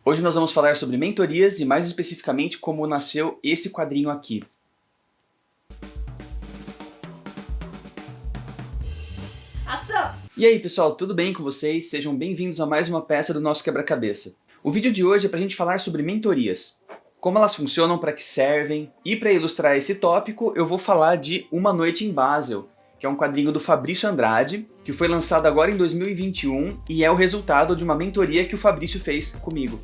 Hoje nós vamos falar sobre mentorias e mais especificamente como nasceu esse quadrinho aqui. Ação! E aí pessoal, tudo bem com vocês? Sejam bem-vindos a mais uma peça do nosso quebra-cabeça. O vídeo de hoje é pra gente falar sobre mentorias. Como elas funcionam, para que servem, e para ilustrar esse tópico eu vou falar de Uma Noite em Basel, que é um quadrinho do Fabrício Andrade, que foi lançado agora em 2021 e é o resultado de uma mentoria que o Fabrício fez comigo.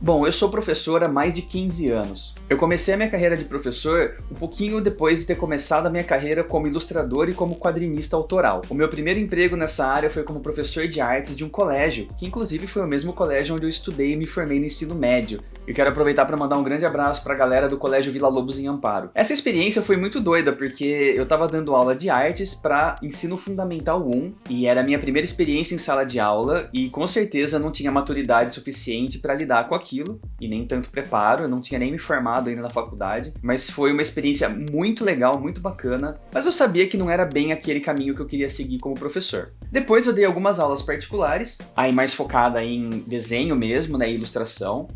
Bom, eu sou professor há mais de 15 anos. Eu comecei a minha carreira de professor um pouquinho depois de ter começado a minha carreira como ilustrador e como quadrinista autoral. O meu primeiro emprego nessa área foi como professor de artes de um colégio, que inclusive foi o mesmo colégio onde eu estudei e me formei no ensino médio. Eu quero aproveitar para mandar um grande abraço para a galera do Colégio Vila Lobos em Amparo. Essa experiência foi muito doida, porque eu estava dando aula de artes para ensino fundamental 1, e era a minha primeira experiência em sala de aula, e com certeza não tinha maturidade suficiente para lidar com aquilo, e nem tanto preparo, eu não tinha nem me formado ainda na faculdade, mas foi uma experiência muito legal, muito bacana, mas eu sabia que não era bem aquele caminho que eu queria seguir como professor. Depois eu dei algumas aulas particulares, aí mais focada em desenho mesmo, né, ilustração.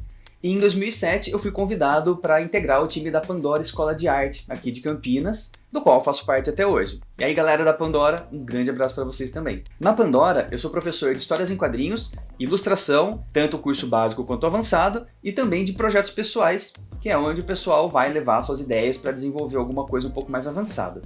E em 2007 eu fui convidado para integrar o time da Pandora Escola de Arte, aqui de Campinas, do qual eu faço parte até hoje. E aí galera da Pandora, um grande abraço para vocês também. Na Pandora eu sou professor de histórias em quadrinhos, ilustração, tanto o curso básico quanto avançado, e também de projetos pessoais, que é onde o pessoal vai levar suas ideias para desenvolver alguma coisa um pouco mais avançada.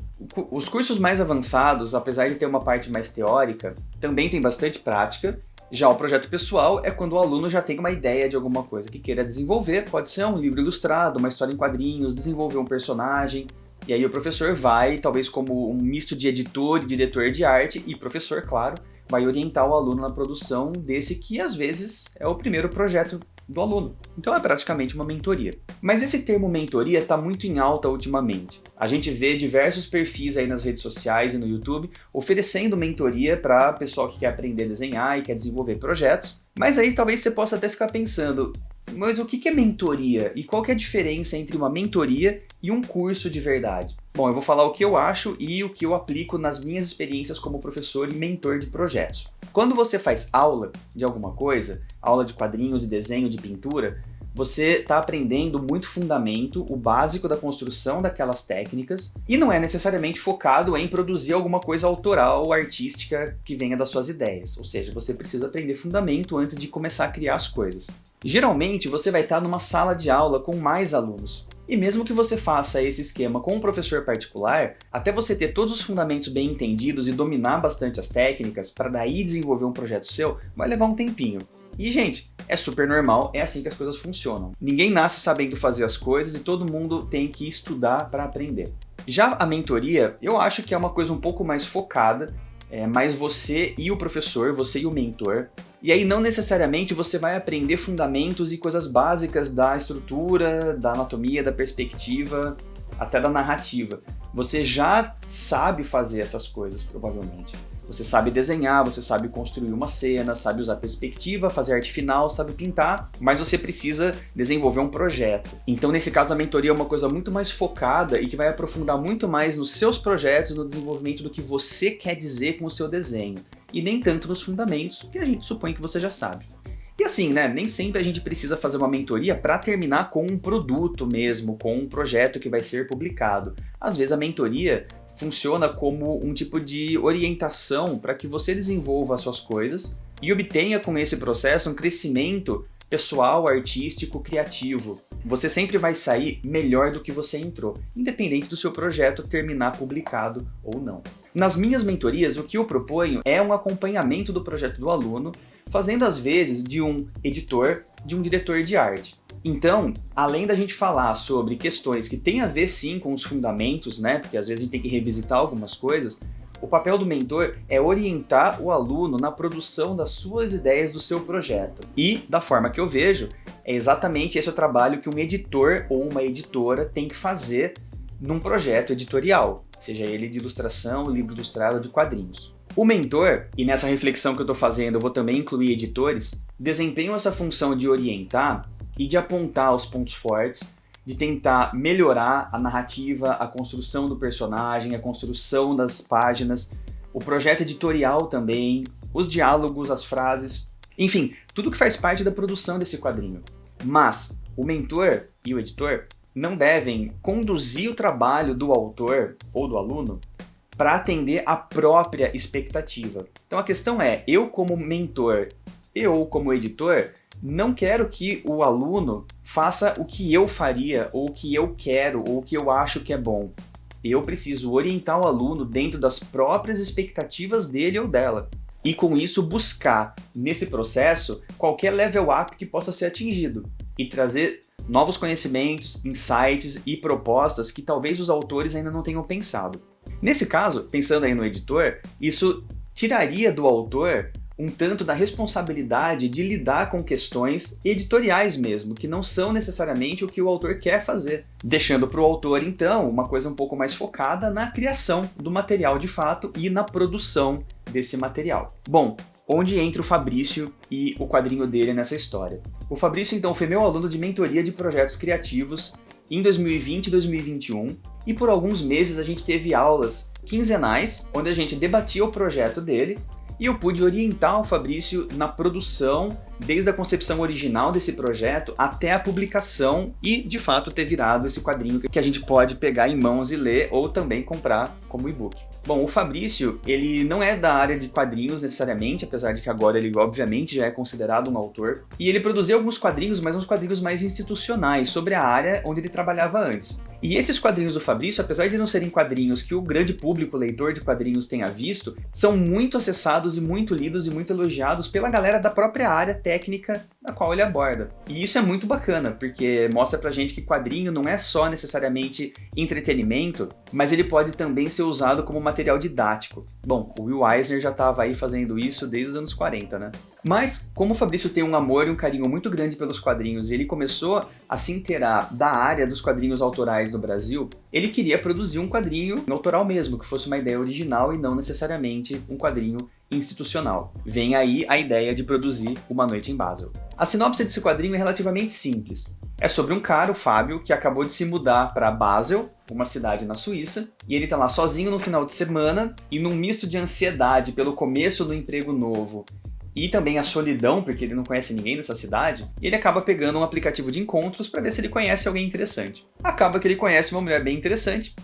Os cursos mais avançados, apesar de ter uma parte mais teórica, também tem bastante prática. Já o projeto pessoal é quando o aluno já tem uma ideia de alguma coisa que queira desenvolver, pode ser um livro ilustrado, uma história em quadrinhos, desenvolver um personagem, e aí o professor vai, talvez como um misto de editor e diretor de arte, e professor, claro, vai orientar o aluno na produção desse que às vezes é o primeiro projeto do aluno. Então é praticamente uma mentoria. Mas esse termo mentoria está muito em alta ultimamente. A gente vê diversos perfis aí nas redes sociais e no YouTube oferecendo mentoria para pessoal que quer aprender a desenhar e quer desenvolver projetos. Mas aí talvez você possa até ficar pensando, mas o que é mentoria? E qual que é a diferença entre uma mentoria e um curso de verdade? Bom, eu vou falar o que eu acho e o que eu aplico nas minhas experiências como professor e mentor de projetos. Quando você faz aula de alguma coisa, aula de quadrinhos e desenho de pintura, você está aprendendo muito fundamento, o básico da construção daquelas técnicas, e não é necessariamente focado em produzir alguma coisa autoral ou artística que venha das suas ideias. Ou seja, você precisa aprender fundamento antes de começar a criar as coisas. Geralmente você vai estar numa sala de aula com mais alunos. E mesmo que você faça esse esquema com um professor particular, até você ter todos os fundamentos bem entendidos e dominar bastante as técnicas, para daí desenvolver um projeto seu, vai levar um tempinho. E gente, é super normal, é assim que as coisas funcionam. Ninguém nasce sabendo fazer as coisas e todo mundo tem que estudar para aprender. Já a mentoria, eu acho que é uma coisa um pouco mais focada, mais você e o professor, você e o mentor. E aí não necessariamente você vai aprender fundamentos e coisas básicas da estrutura, da anatomia, da perspectiva, até da narrativa. Você já sabe fazer essas coisas, provavelmente. Você sabe desenhar, você sabe construir uma cena, sabe usar perspectiva, fazer arte final, sabe pintar, mas você precisa desenvolver um projeto. Então, nesse caso, a mentoria é uma coisa muito mais focada e que vai aprofundar muito mais nos seus projetos, no desenvolvimento do que você quer dizer com o seu desenho, e nem tanto nos fundamentos, que a gente supõe que você já sabe. E assim, né, nem sempre a gente precisa fazer uma mentoria para terminar com um produto mesmo, com um projeto que vai ser publicado. Às vezes a mentoria funciona como um tipo de orientação para que você desenvolva as suas coisas e obtenha com esse processo um crescimento pessoal, artístico, criativo. Você sempre vai sair melhor do que você entrou, independente do seu projeto terminar publicado ou não. Nas minhas mentorias, o que eu proponho é um acompanhamento do projeto do aluno, fazendo às vezes de um editor, de um diretor de arte. Então, além da gente falar sobre questões que têm a ver sim com os fundamentos, né, porque às vezes a gente tem que revisitar algumas coisas, o papel do mentor é orientar o aluno na produção das suas ideias do seu projeto. E, da forma que eu vejo, é exatamente esse o trabalho que um editor ou uma editora tem que fazer num projeto editorial, seja ele de ilustração, livro ilustrado ou de quadrinhos. O mentor, e nessa reflexão que eu estou fazendo eu vou também incluir editores, desempenham essa função de orientar e de apontar os pontos fortes, de tentar melhorar a narrativa, a construção do personagem, a construção das páginas, o projeto editorial também, os diálogos, as frases, enfim, tudo que faz parte da produção desse quadrinho. Mas o mentor e o editor não devem conduzir o trabalho do autor ou do aluno para atender a própria expectativa. Então a questão é, eu como mentor ou como editor, não quero que o aluno faça o que eu faria, ou o que eu quero, ou o que eu acho que é bom. Eu preciso orientar o aluno dentro das próprias expectativas dele ou dela. E com isso buscar, nesse processo, qualquer level up que possa ser atingido. E trazer novos conhecimentos, insights e propostas que talvez os autores ainda não tenham pensado. Nesse caso, pensando aí no editor, isso tiraria do autor um tanto da responsabilidade de lidar com questões editoriais mesmo, que não são necessariamente o que o autor quer fazer, deixando para o autor, então, uma coisa um pouco mais focada na criação do material de fato e na produção desse material. Bom, onde entra o Fabrício e o quadrinho dele nessa história? O Fabrício, então, foi meu aluno de mentoria de projetos criativos em 2020 e 2021, e por alguns meses a gente teve aulas quinzenais, onde a gente debatia o projeto dele, e eu pude orientar o Fabrício na produção, desde a concepção original desse projeto até a publicação e, de fato, ter virado esse quadrinho que a gente pode pegar em mãos e ler ou também comprar como e-book. Bom, o Fabrício, ele não é da área de quadrinhos necessariamente, apesar de que agora ele obviamente já é considerado um autor, e ele produziu alguns quadrinhos, mas uns quadrinhos mais institucionais, sobre a área onde ele trabalhava antes. E esses quadrinhos do Fabrício, apesar de não serem quadrinhos que o grande público leitor de quadrinhos tenha visto, são muito acessados e muito lidos e muito elogiados pela galera da própria área técnica na qual ele aborda. E isso é muito bacana, porque mostra pra gente que quadrinho não é só necessariamente entretenimento, mas ele pode também ser usado como material didático. Bom, o Will Eisner já estava aí fazendo isso desde os anos 40, né? Mas, como o Fabrício tem um amor e um carinho muito grande pelos quadrinhos e ele começou a se inteirar da área dos quadrinhos autorais no Brasil, ele queria produzir um quadrinho autoral mesmo, que fosse uma ideia original e não necessariamente um quadrinho institucional. Vem aí a ideia de produzir Uma Noite em Basel. A sinopse desse quadrinho é relativamente simples. É sobre um cara, o Fábio, que acabou de se mudar para Basel, uma cidade na Suíça, e ele tá lá sozinho no final de semana, e num misto de ansiedade pelo começo do emprego novo e também a solidão, porque ele não conhece ninguém nessa cidade, e ele acaba pegando um aplicativo de encontros para ver se ele conhece alguém interessante. Acaba que ele conhece uma mulher bem interessante,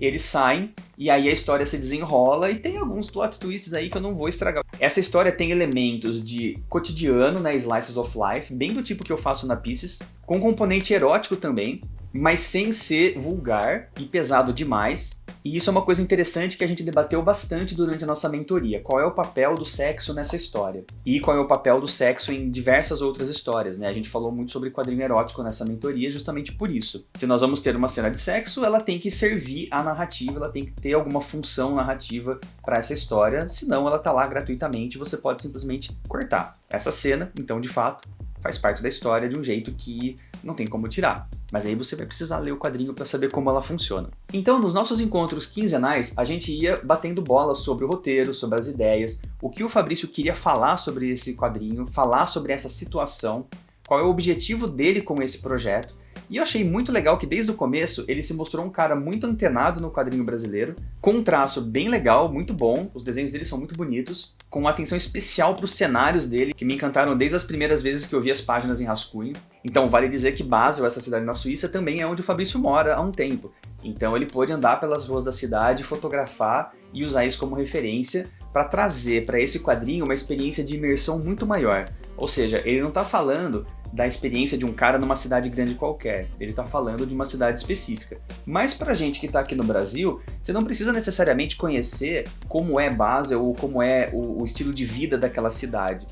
eles saem, e aí a história se desenrola, e tem alguns plot twists aí que eu não vou estragar. Essa história tem elementos de cotidiano, né, slices of life, bem do tipo que eu faço na Pieces, com componente erótico também, mas sem ser vulgar e pesado demais. E isso é uma coisa interessante que a gente debateu bastante durante a nossa mentoria. Qual é o papel do sexo nessa história? E qual é o papel do sexo em diversas outras histórias, né? A gente falou muito sobre quadrinho erótico nessa mentoria justamente por isso. Se nós vamos ter uma cena de sexo, ela tem que servir à narrativa, ela tem que ter alguma função narrativa para essa história, senão ela tá lá gratuitamente e você pode simplesmente cortar. Essa cena, então, de fato, faz parte da história de um jeito que não tem como tirar. Mas aí você vai precisar ler o quadrinho para saber como ela funciona. Então, nos nossos encontros quinzenais, a gente ia batendo bola sobre o roteiro, sobre as ideias, o que o Fabrício queria falar sobre esse quadrinho, falar sobre essa situação, qual é o objetivo dele com esse projeto. E eu achei muito legal que desde o começo ele se mostrou um cara muito antenado no quadrinho brasileiro, com um traço bem legal, muito bom, os desenhos dele são muito bonitos, com uma atenção especial para os cenários dele, que me encantaram desde as primeiras vezes que eu vi as páginas em rascunho. Então vale dizer que Basel, essa cidade na Suíça, também é onde o Fabrício mora há um tempo. Então ele pôde andar pelas ruas da cidade, fotografar e usar isso como referência para trazer para esse quadrinho uma experiência de imersão muito maior. Ou seja, ele não está falando da experiência de um cara numa cidade grande qualquer, ele está falando de uma cidade específica. Mas pra gente que está aqui no Brasil, você não precisa necessariamente conhecer como é Basel ou como é o estilo de vida daquela cidade.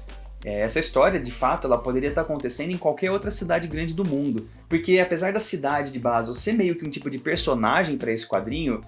Essa história, de fato, ela poderia estar acontecendo em qualquer outra cidade grande do mundo, porque apesar da cidade de Basel ser meio que um tipo de personagem para esse quadrinho,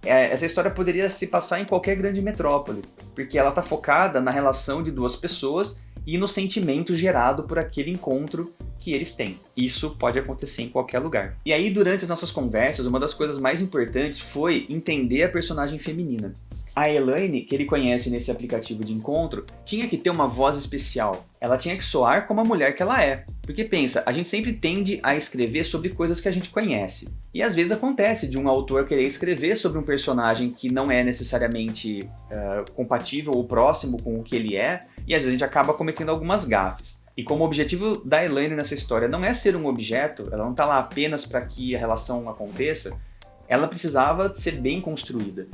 essa história poderia se passar em qualquer grande metrópole, porque ela está focada na relação de duas pessoas e no sentimento gerado por aquele encontro que eles têm. Isso pode acontecer em qualquer lugar. E aí, durante as nossas conversas, uma das coisas mais importantes foi entender a personagem feminina. A Elaine, que ele conhece nesse aplicativo de encontro, tinha que ter uma voz especial. Ela tinha que soar como a mulher que ela é. Porque pensa, a gente sempre tende a escrever sobre coisas que a gente conhece. E às vezes acontece de um autor querer escrever sobre um personagem que não é necessariamente compatível ou próximo com o que ele é, e às vezes a gente acaba cometendo algumas gafes. E como o objetivo da Elaine nessa história não é ser um objeto, ela não está lá apenas para que a relação aconteça, ela precisava ser bem construída.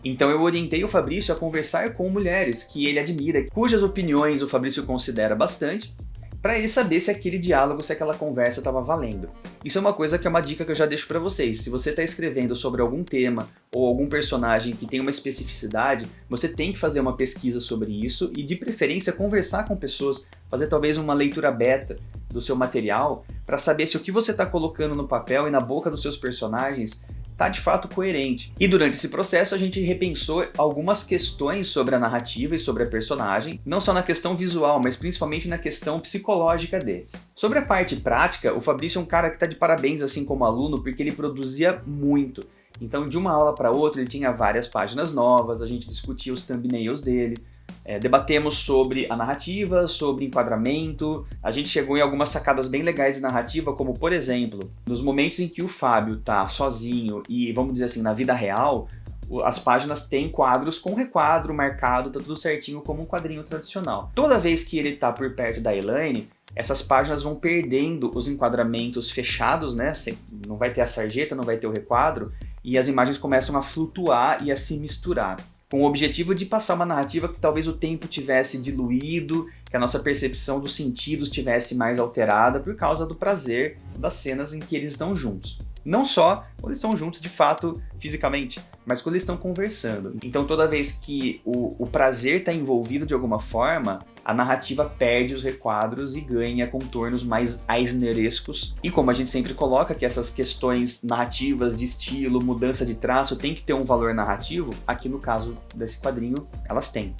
Então eu orientei o Fabrício a conversar com mulheres que ele admira, cujas opiniões o Fabrício considera bastante, para ele saber se aquele diálogo, se aquela conversa estava valendo. Isso é uma coisa que é uma dica que eu já deixo para vocês. Se você está escrevendo sobre algum tema ou algum personagem que tem uma especificidade, você tem que fazer uma pesquisa sobre isso e, de preferência, conversar com pessoas, fazer talvez uma leitura beta do seu material para saber se o que você está colocando no papel e na boca dos seus personagens está de fato coerente. E durante esse processo a gente repensou algumas questões sobre a narrativa e sobre a personagem, não só na questão visual, mas principalmente na questão psicológica deles. Sobre a parte prática, o Fabrício é um cara que está de parabéns assim como aluno, porque ele produzia muito. Então de uma aula para outra ele tinha várias páginas novas, a gente discutia os thumbnails dele, debatemos sobre a narrativa, sobre enquadramento, a gente chegou em algumas sacadas bem legais de narrativa, como por exemplo, nos momentos em que o Fábio tá sozinho e, vamos dizer assim, na vida real, as páginas têm quadros com requadro marcado, tá tudo certinho como um quadrinho tradicional. Toda vez que ele tá por perto da Elaine, essas páginas vão perdendo os enquadramentos fechados, né? Não vai ter a sarjeta, não vai ter o requadro, e as imagens começam a flutuar e a se misturar, com o objetivo de passar uma narrativa que talvez o tempo tivesse diluído, que a nossa percepção dos sentidos tivesse mais alterada por causa do prazer das cenas em que eles estão juntos. Não só quando eles estão juntos de fato fisicamente, mas quando eles estão conversando. Então toda vez que o prazer está envolvido de alguma forma, a narrativa perde os requadros e ganha contornos mais eisnerescos. E como a gente sempre coloca que essas questões narrativas de estilo, mudança de traço, tem que ter um valor narrativo, aqui no caso desse quadrinho, elas têm.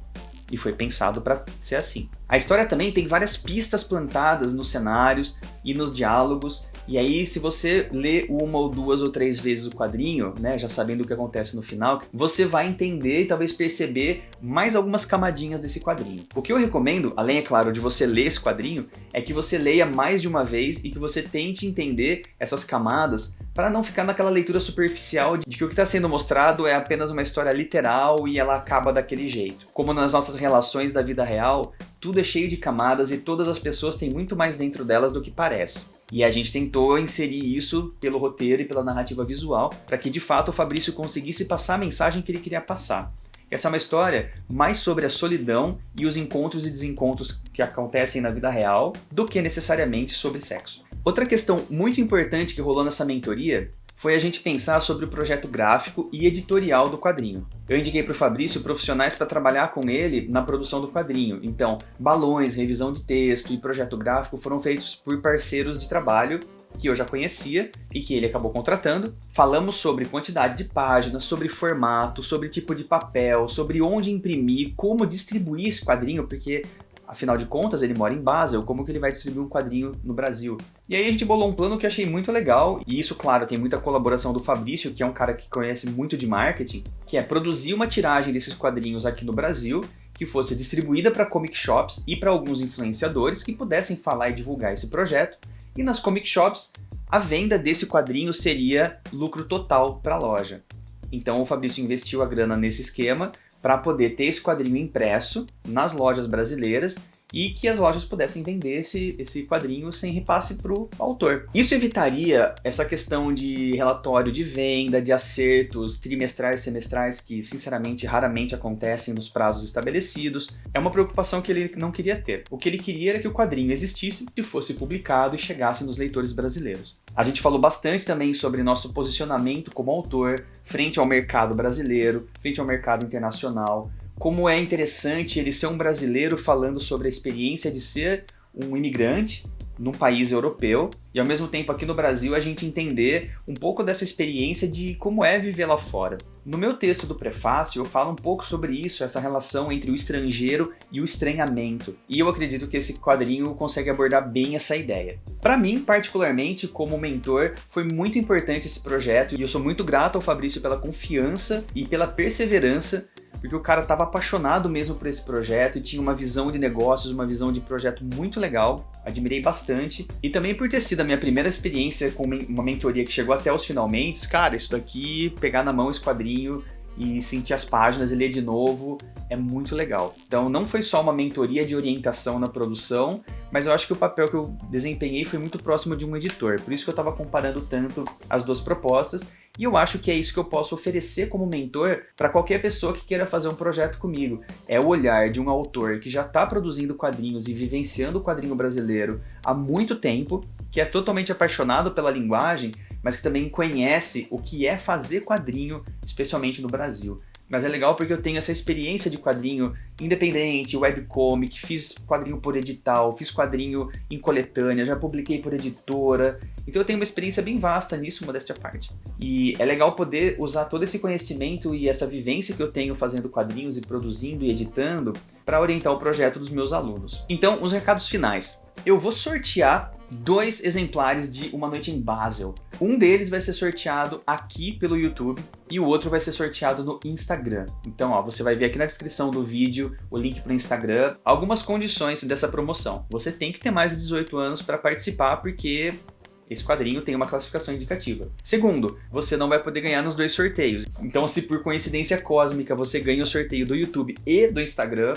E foi pensado para ser assim. A história também tem várias pistas plantadas nos cenários e nos diálogos, e aí se você lê uma ou duas ou três vezes o quadrinho, né, já sabendo o que acontece no final, você vai entender e talvez perceber mais algumas camadinhas desse quadrinho. O que eu recomendo, além, é claro, de você ler esse quadrinho, é que você leia mais de uma vez e que você tente entender essas camadas para não ficar naquela leitura superficial de que o que está sendo mostrado é apenas uma história literal e ela acaba daquele jeito. Como nas nossas relações da vida real, tudo é cheio de camadas e todas as pessoas têm muito mais dentro delas do que parece. E a gente tentou inserir isso pelo roteiro e pela narrativa visual para que de fato o Fabrício conseguisse passar a mensagem que ele queria passar. Essa é uma história mais sobre a solidão e os encontros e desencontros que acontecem na vida real do que necessariamente sobre sexo. Outra questão muito importante que rolou nessa mentoria foi a gente pensar sobre o projeto gráfico e editorial do quadrinho. Eu indiquei para o Fabrício profissionais para trabalhar com ele na produção do quadrinho. Então, balões, revisão de texto e projeto gráfico foram feitos por parceiros de trabalho que eu já conhecia e que ele acabou contratando. Falamos sobre quantidade de páginas, sobre formato, sobre tipo de papel, sobre onde imprimir, como distribuir esse quadrinho, porque afinal de contas, ele mora em Basel, como que ele vai distribuir um quadrinho no Brasil? E aí a gente bolou um plano que eu achei muito legal, e isso, claro, tem muita colaboração do Fabrício, que é um cara que conhece muito de marketing, que é produzir uma tiragem desses quadrinhos aqui no Brasil, que fosse distribuída para comic shops e para alguns influenciadores que pudessem falar e divulgar esse projeto, e nas comic shops, a venda desse quadrinho seria lucro total para a loja. Então o Fabrício investiu a grana nesse esquema, para poder ter esse quadrinho impresso nas lojas brasileiras e que as lojas pudessem vender esse quadrinho sem repasse para o autor. Isso evitaria essa questão de relatório de venda, de acertos trimestrais, semestrais, que sinceramente raramente acontecem nos prazos estabelecidos. É uma preocupação que ele não queria ter. O que ele queria era que o quadrinho existisse, se fosse publicado e chegasse nos leitores brasileiros. A gente falou bastante também sobre nosso posicionamento como autor frente ao mercado brasileiro, frente ao mercado internacional, como é interessante ele ser um brasileiro falando sobre a experiência de ser um imigrante num país europeu e ao mesmo tempo aqui no Brasil a gente entender um pouco dessa experiência de como é viver lá fora. No meu texto do prefácio eu falo um pouco sobre isso, essa relação entre o estrangeiro e o estranhamento, e eu acredito que esse quadrinho consegue abordar bem essa ideia. Para mim, particularmente, como mentor, foi muito importante esse projeto e eu sou muito grato ao Fabrício pela confiança e pela perseverança, porque o cara estava apaixonado mesmo por esse projeto e tinha uma visão de negócios, uma visão de projeto muito legal, admirei bastante. E também por ter sido a minha primeira experiência com uma mentoria que chegou até os finalmente, cara, isso daqui, pegar na mão esse quadrinho e sentir as páginas e ler de novo, é muito legal. Então não foi só uma mentoria de orientação na produção, mas eu acho que o papel que eu desempenhei foi muito próximo de um editor, por isso que eu estava comparando tanto as duas propostas, e eu acho que é isso que eu posso oferecer como mentor para qualquer pessoa que queira fazer um projeto comigo. É o olhar de um autor que já está produzindo quadrinhos e vivenciando o quadrinho brasileiro há muito tempo, que é totalmente apaixonado pela linguagem, mas que também conhece o que é fazer quadrinho, especialmente no Brasil. Mas é legal porque eu tenho essa experiência de quadrinho independente, webcomic, fiz quadrinho por edital, fiz quadrinho em coletânea, já publiquei por editora. Então eu tenho uma experiência bem vasta nisso, modéstia à parte. E é legal poder usar todo esse conhecimento e essa vivência que eu tenho fazendo quadrinhos e produzindo e editando para orientar o projeto dos meus alunos. Então, os recados finais. Eu vou sortear 2 exemplares de Uma Noite em Basel. Um deles vai ser sorteado aqui pelo YouTube e o outro vai ser sorteado no Instagram. Então, ó, você vai ver aqui na descrição do vídeo o link para o Instagram, algumas condições dessa promoção. Você tem que ter mais de 18 anos para participar, porque esse quadrinho tem uma classificação indicativa. Segundo, você não vai poder ganhar nos 2 sorteios. Então, se por coincidência cósmica você ganha o sorteio do YouTube e do Instagram,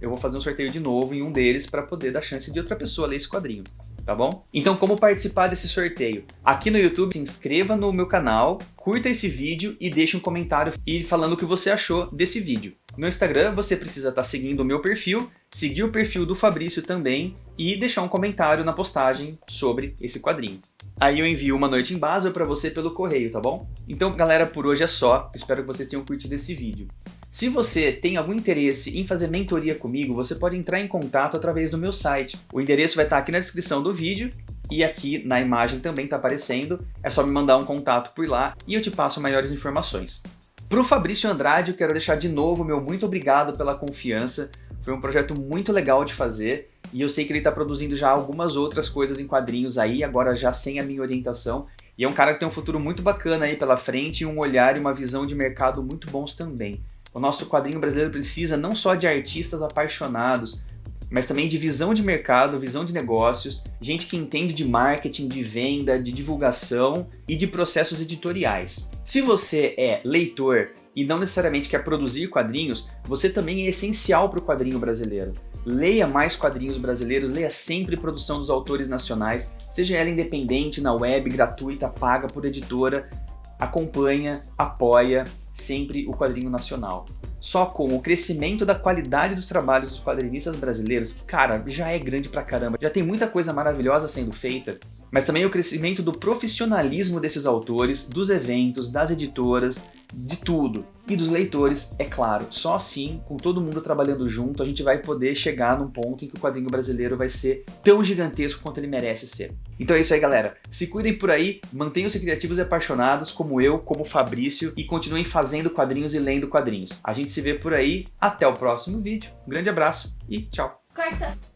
eu vou fazer um sorteio de novo em um deles para poder dar chance de outra pessoa ler esse quadrinho. Tá bom? Então, como participar desse sorteio? Aqui no YouTube, se inscreva no meu canal, curta esse vídeo e deixe um comentário falando o que você achou desse vídeo. No Instagram, você precisa estar seguindo o meu perfil, seguir o perfil do Fabrício também e deixar um comentário na postagem sobre esse quadrinho. Aí eu envio Uma Noite em Basel para você pelo correio, tá bom? Então, galera, por hoje é só. Espero que vocês tenham curtido esse vídeo. Se você tem algum interesse em fazer mentoria comigo, você pode entrar em contato através do meu site. O endereço vai estar aqui na descrição do vídeo e aqui na imagem também está aparecendo. É só me mandar um contato por lá e eu te passo maiores informações. Para o Fabrício Andrade, eu quero deixar de novo meu muito obrigado pela confiança. Foi um projeto muito legal de fazer e eu sei que ele está produzindo já algumas outras coisas em quadrinhos aí, agora já sem a minha orientação. E é um cara que tem um futuro muito bacana aí pela frente e um olhar e uma visão de mercado muito bons também. O nosso quadrinho brasileiro precisa não só de artistas apaixonados, mas também de visão de mercado, visão de negócios, gente que entende de marketing, de venda, de divulgação e de processos editoriais. Se você é leitor e não necessariamente quer produzir quadrinhos, você também é essencial para o quadrinho brasileiro. Leia mais quadrinhos brasileiros, leia sempre produção dos autores nacionais, seja ela independente, na web, gratuita, paga por editora, acompanha, apoia sempre o quadrinho nacional. Só com o crescimento da qualidade dos trabalhos dos quadrinistas brasileiros, que, cara, já é grande pra caramba, já tem muita coisa maravilhosa sendo feita, mas também o crescimento do profissionalismo desses autores, dos eventos, das editoras, de tudo. E dos leitores, é claro. Só assim, com todo mundo trabalhando junto, a gente vai poder chegar num ponto em que o quadrinho brasileiro vai ser tão gigantesco quanto ele merece ser. Então é isso aí, galera. Se cuidem por aí, mantenham-se criativos e apaixonados, como eu, como o Fabrício, e continuem fazendo quadrinhos e lendo quadrinhos. A gente se vê por aí. Até o próximo vídeo. Um grande abraço e tchau. Corta.